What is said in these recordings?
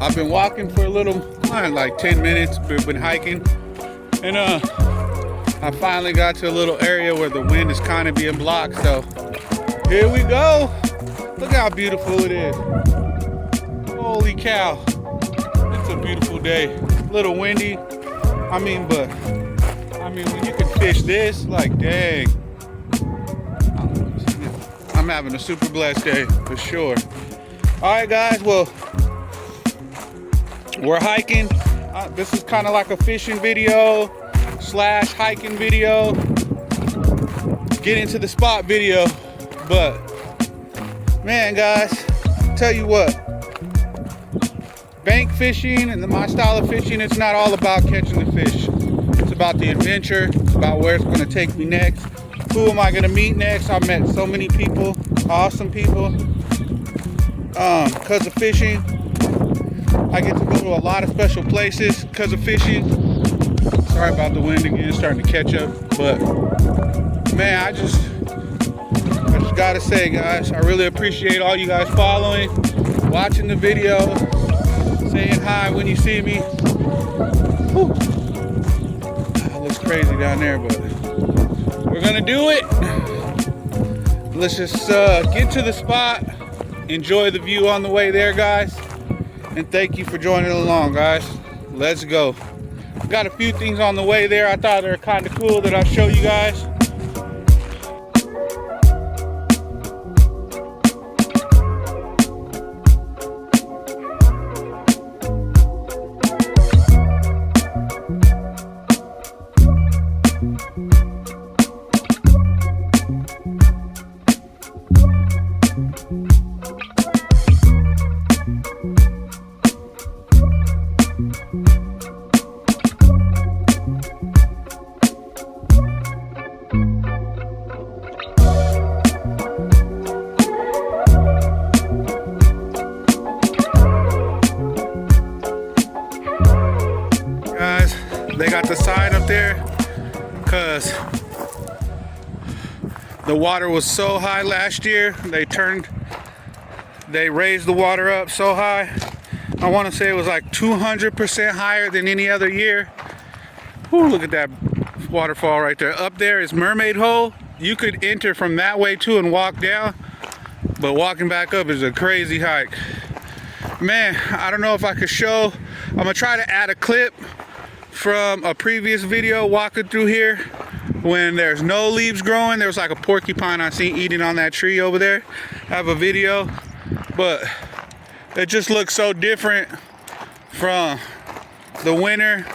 I've been walking for a little, like 10 minutes, been hiking, and I finally got to a little area where the wind is kind of being blocked, so here we go. Look how beautiful it is. Holy cow. It's a beautiful day. A little windy, but when you can fish this, like, dang. I'm having a super blessed day, for sure. All right, guys, well, we're hiking. This is kind of like a fishing video / hiking video, get into the spot video. But man, guys, tell you what, bank fishing and my style of fishing, it's not all about catching the fish. It's about the adventure. It's about where it's going to take me next. Who am I going to meet next? I've met so many people, awesome people, because of fishing. I get to go to a lot of special places because of fishing. Sorry about the wind again, it's starting to catch up. But man, I just gotta say, guys, I really appreciate all you guys following, watching the video, saying hi when you see me. Whew. It looks crazy down there, but we're gonna do it. Let's just get to the spot, enjoy the view on the way there, guys. And thank you for joining along, guys. Let's go. Got a few things on the way there I thought they were kind of cool that I'll show you guys. They got the sign up there because the water was so high last year. They raised the water up so high. I want to say it was like 200% higher than any other year. Ooh, look at that waterfall right there. Up there is Mermaid Hole. You could enter from that way too and walk down, but walking back up is a crazy hike. Man, I don't know if I could show. I'm gonna try to add a clip from a previous video walking through here when there's no leaves growing. There was like a porcupine I seen eating on that tree over there. I have a video, but it just looks so different from the winter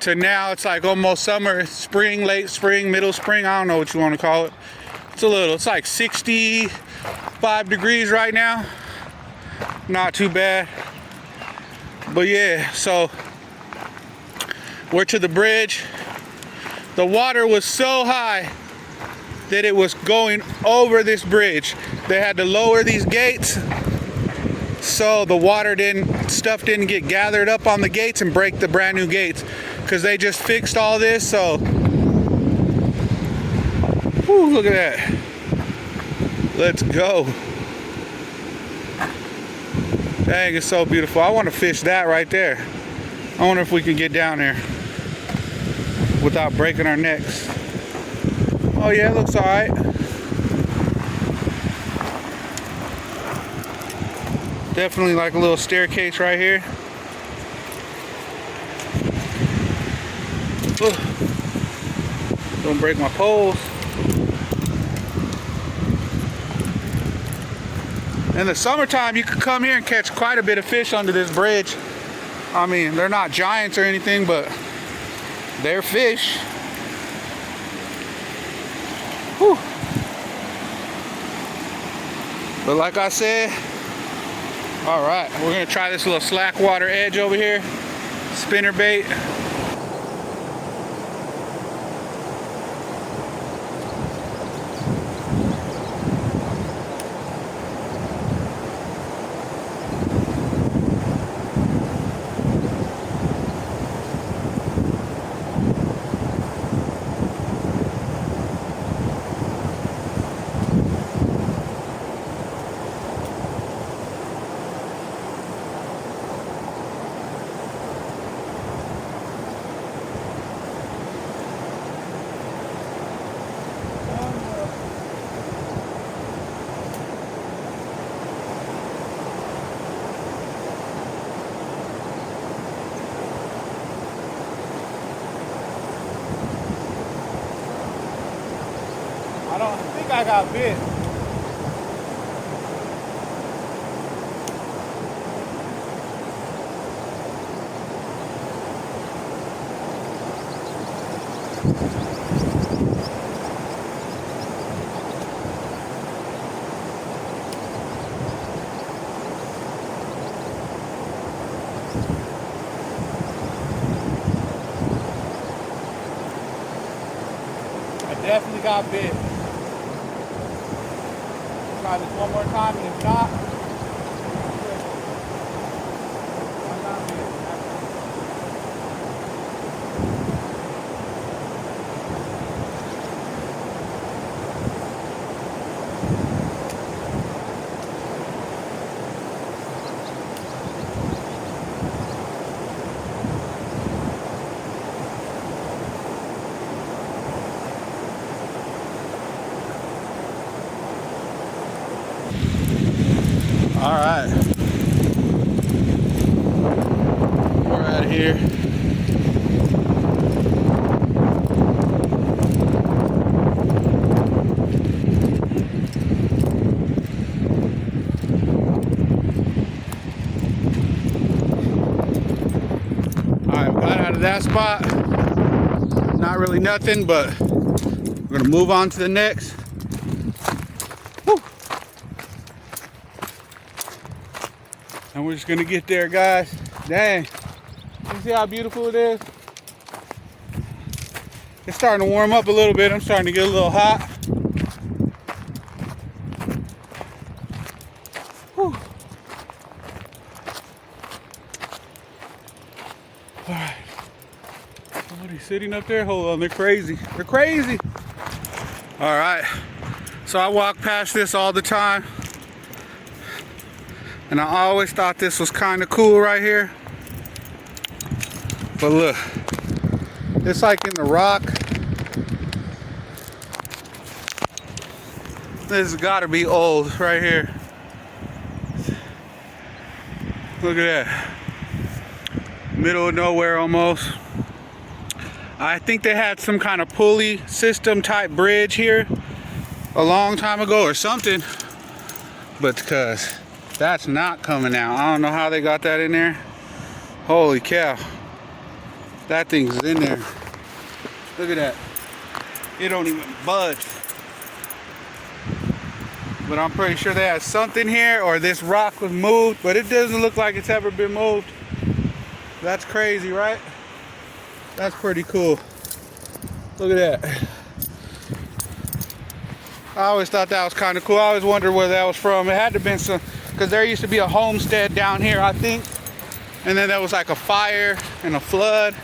to now. It's like almost summer, spring, late spring, middle spring. I don't know what you want to call it. It's like 65 degrees right now. Not too bad. But yeah, so we're to the bridge. The water was so high that it was going over this bridge. They had to lower these gates so the stuff didn't get gathered up on the gates and break the brand new gates, because they just fixed all this. So whew, look at that. Let's go. Dang, it's so beautiful. I want to fish that right there. I wonder if we can get down there without breaking our necks. Oh yeah, it looks all right. Definitely like a little staircase right here. Don't break my poles. In the summertime, you could come here and catch quite a bit of fish under this bridge. I mean, they're not giants or anything, but they're fish. Whew. But like I said, all right, we're gonna try this little slack water edge over here, spinner bait. I got bit. Definitely got bit. Try this one more time, and if not, I got bit. All right, we're out of here. All right, we got out of that spot. Not really nothing, but we're gonna move on to the next. And we're just gonna get there, guys. Dang. You see how beautiful it is? It's starting to warm up a little bit. I'm starting to get a little hot. Whew. All right. Somebody's sitting up there. Hold on, they're crazy. They're crazy. All right. So I walk past this all the time. And I always thought this was kind of cool right here. But look, it's like in the rock. This has got to be old right here. Look at that. Middle of nowhere almost. I think they had some kind of pulley system type bridge here a long time ago or something. But because that's not coming out. I don't know how they got that in there. Holy cow. That thing's in there. Look at that. It don't even budge. But I'm pretty sure they had something here, or this rock was moved, but it doesn't look like it's ever been moved. That's crazy, right? That's pretty cool. Look at that. I always thought that was kind of cool. I always wondered where that was from. It had to have been some, because there used to be a homestead down here, I think. And then there was like a fire and a flood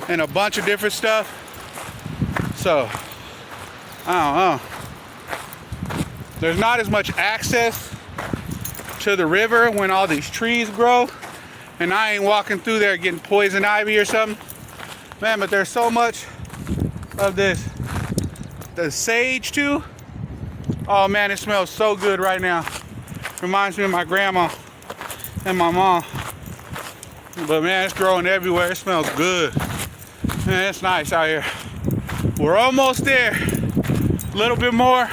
and a bunch of different stuff. So, I don't know. There's not as much access to the river when all these trees grow. And I ain't walking through there getting poison ivy or something. Man, but there's so much of this. The sage too. Oh man, it smells so good right now. Reminds me of my grandma and my mom. But man, it's growing everywhere. It smells good. Man, it's nice out here. We're almost there. A little bit more.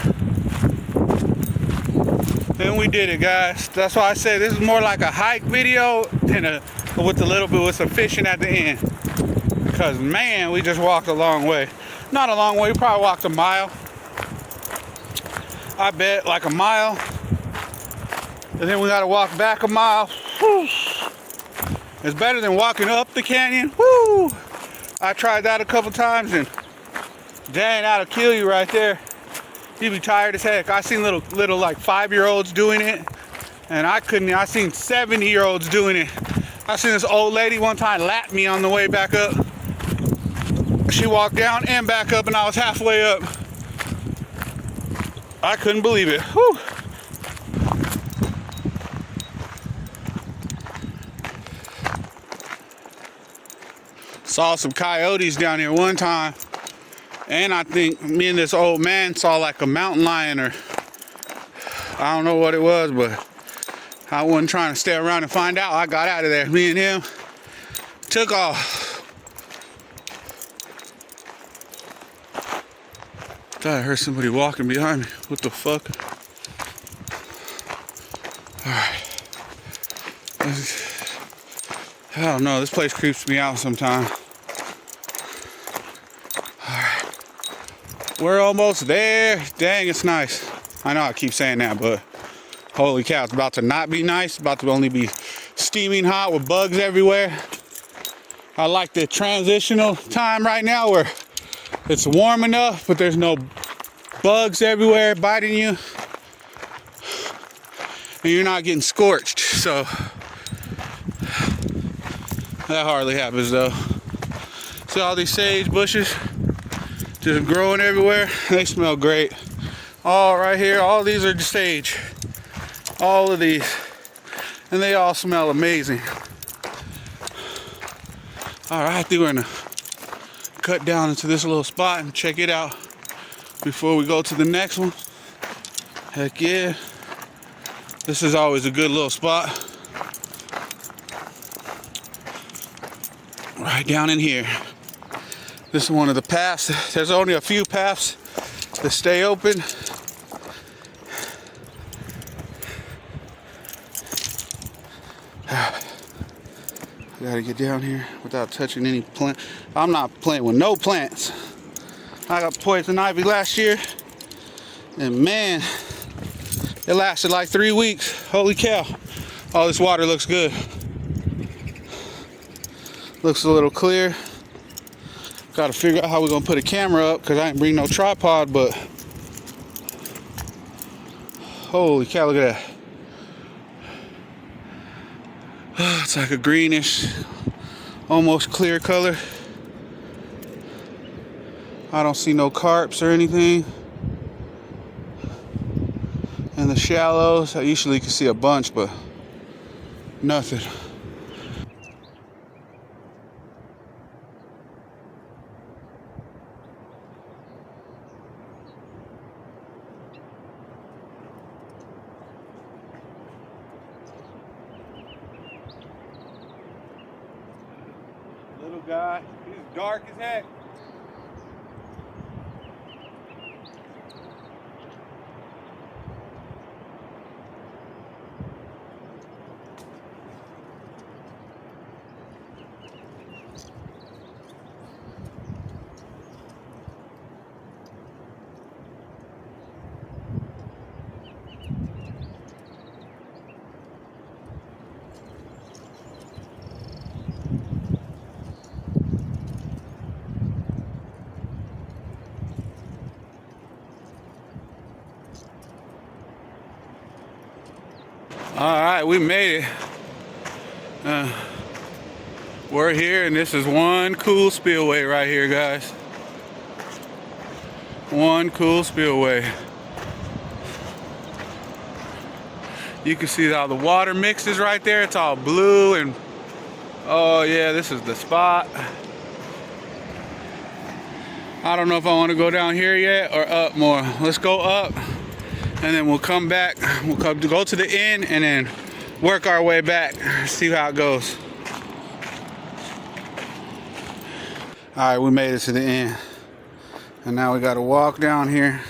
Then we did it, guys. That's why I said this is more like a hike video than with some fishing at the end. Because man, we just walked a long way. Not a long way, we probably walked a mile. I bet like a mile. And then we gotta walk back a mile. Whew. It's better than walking up the canyon. Woo! I tried that a couple times and dang, that'll kill you right there. You'd be tired as heck. I seen little like 5-year-olds doing it, and I couldn't. I seen 70-year-olds doing it. I seen this old lady one time lap me on the way back up. She walked down and back up, and I was halfway up. I couldn't believe it. Whew. Saw some coyotes down here one time. And I think me and this old man saw like a mountain lion, or I don't know what it was, but I wasn't trying to stay around and find out. I got out of there. Me and him took off. Thought I heard somebody walking behind me. What the fuck? Alright. I don't know, this place creeps me out sometimes. Alright. We're almost there. Dang, it's nice. I know I keep saying that, but holy cow, it's about to not be nice. It's about to only be steaming hot with bugs everywhere. I like the transitional time right now where it's warm enough, but there's no bugs everywhere biting you. And you're not getting scorched, so that hardly happens though. See all these sage bushes just growing everywhere? They smell great. All right here, all these are sage. All of these. And they all smell amazing. All right, I think we're gonna cut down into this little spot and check it out before we go to the next one. Heck yeah. This is always a good little spot. Right down in here. This is one of the paths. There's only a few paths that stay open. I gotta get down here without touching any plant. I'm not playing with no plants. I got poison ivy last year, and man, it lasted like 3 weeks. Holy cow. Oh, this water looks good. Looks a little clear. Gotta figure out how we're gonna put a camera up because I didn't bring no tripod, but holy cow, look at that. It's like a greenish, almost clear color. I don't see no carps or anything. In the shallows, I usually can see a bunch, but nothing. Little guy, he's dark as heck. All right, we made it. We're here, and this is one cool spillway right here, guys. One cool spillway. You can see how the water mixes right there. It's all blue, and oh yeah, this is the spot. I don't know if I want to go down here yet or up more. Let's go up. And then we'll come back, we'll go to the end and then work our way back, see how it goes. All right, we made it to the end. And now we gotta walk down here.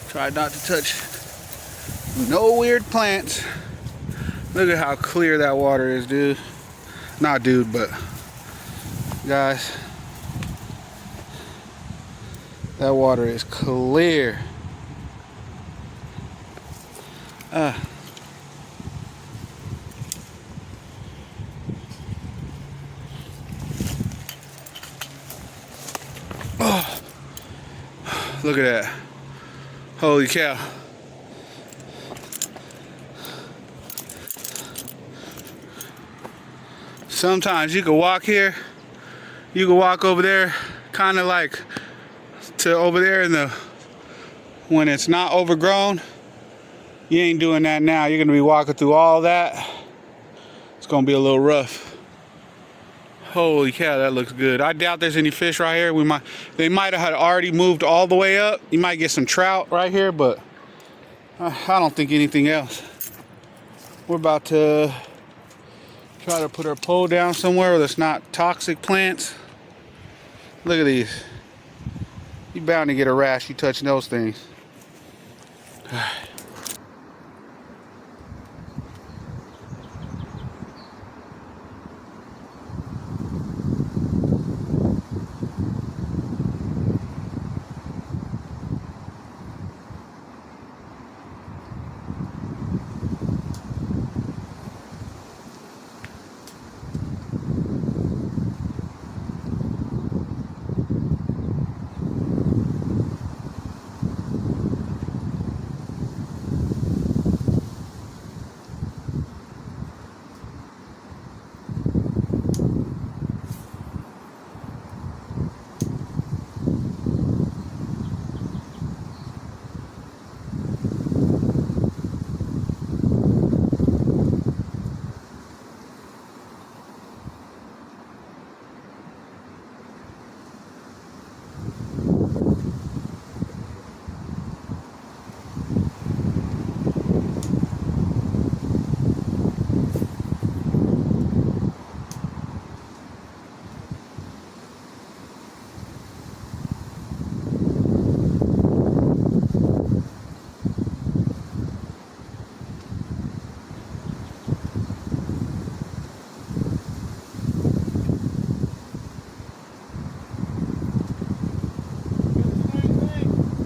Try not to touch no weird plants. Look at how clear that water is, dude. Not dude, but guys, that water is clear. Oh, look at that. Holy cow. Sometimes you can walk here, you can walk over there, kind of like to over there in the, when it's not overgrown. You ain't doing that now. You're gonna be walking through all that. It's gonna be a little rough. Holy cow, that looks good. I doubt there's any fish right here. They might have already moved all the way up. You might get some trout right here, but I don't think anything else. We're about to Try to put our pole down somewhere where there's not toxic plants. Look at these. You're bound to get a rash you touch those things.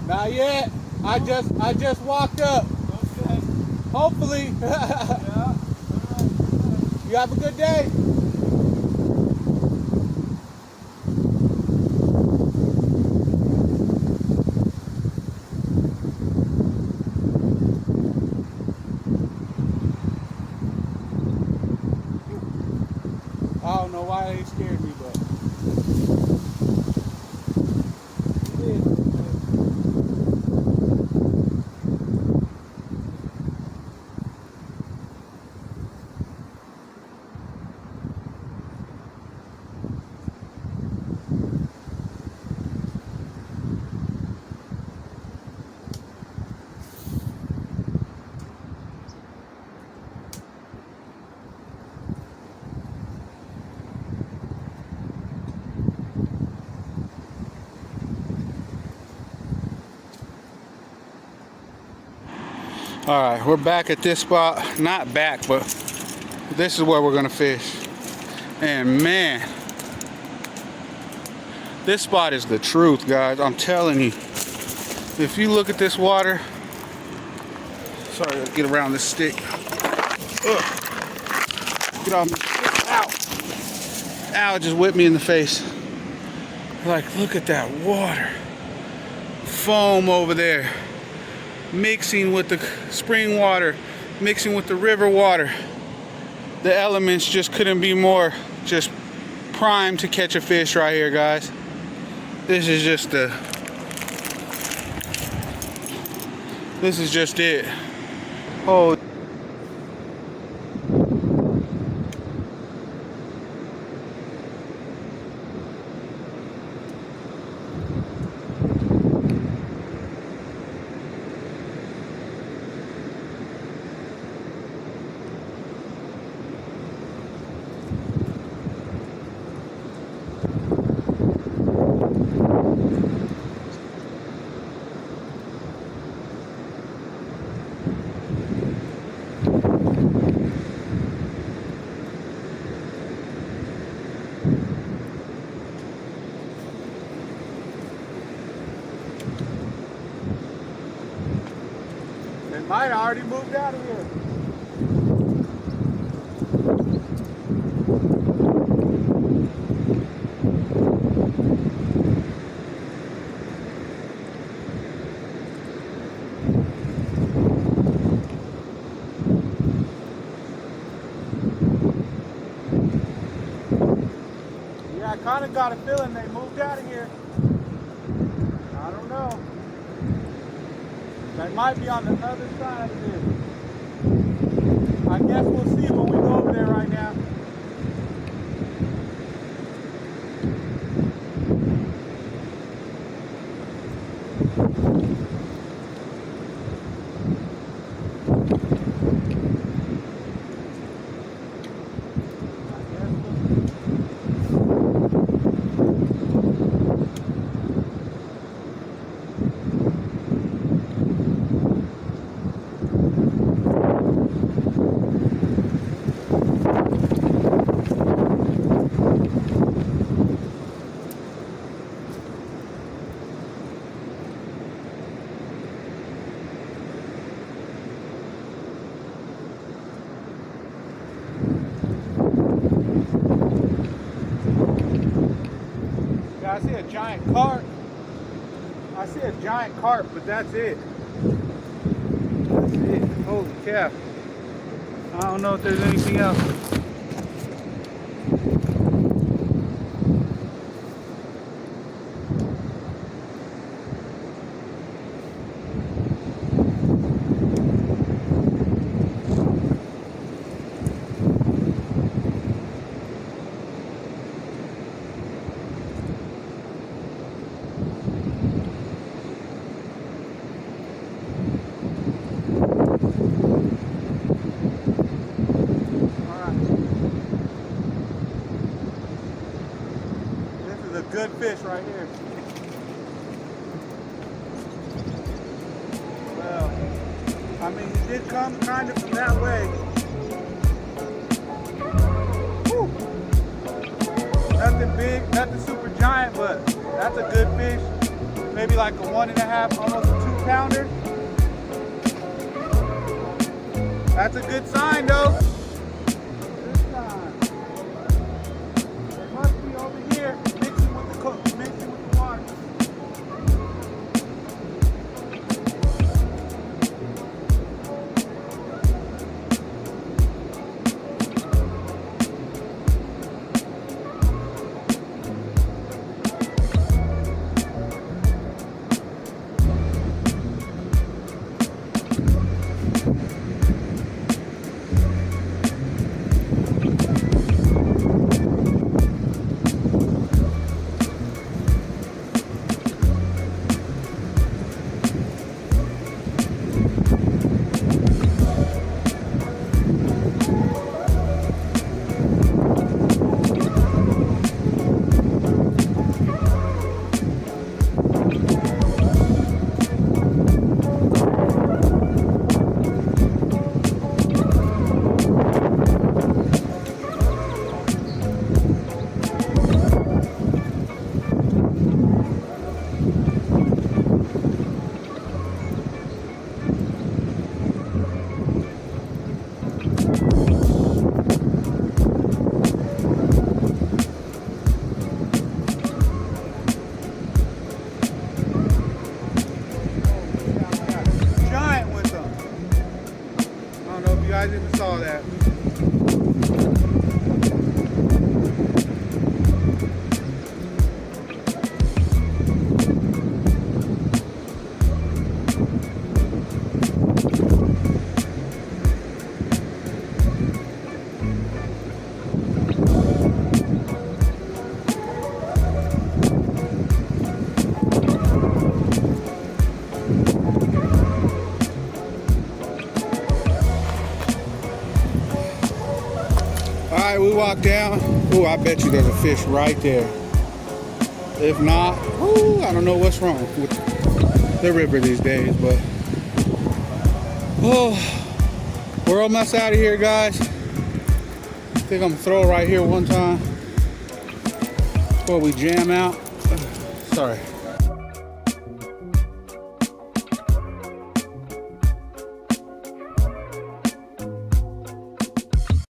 Not yet. I just walked up. Okay. Hopefully. Yeah. You have a good day. I don't know why they scared me, but it is. All right, we're back at this spot. Not back, but this is where we're gonna fish. And man, this spot is the truth, guys. I'm telling you. If you look at this water, sorry, let's get around this stick. Ugh. Get off me. Ow. Ow, it just whipped me in the face. Like, look at that water. Foam over there. Mixing with the spring water, mixing with the river water. The elements just couldn't be more just primed to catch a fish right here, guys. This is just it. Oh. They might have already moved out of here. Yeah, I kind of got a feeling they moved out of here. I don't know. They might be on the other side of this. I guess we'll see when we go over there right now. giant carp. I see a giant carp, but that's it. That's it. Holy cow. I don't know if there's anything else. Good fish right here. Well, I mean, he did come kind of from that way. Whew. Nothing big, nothing super giant, but that's a good fish. Maybe like a 1.5, almost a 2-pounder. That's a good sign though. Good sign. It must be over here. Mixing with the water. You guys even saw that. Alright, we walk down. Ooh, I bet you there's a fish right there. If not, ooh, I don't know what's wrong with the river these days, but oh, we're almost out of here, guys. I think I'm gonna throw right here one time before we jam out. Sorry.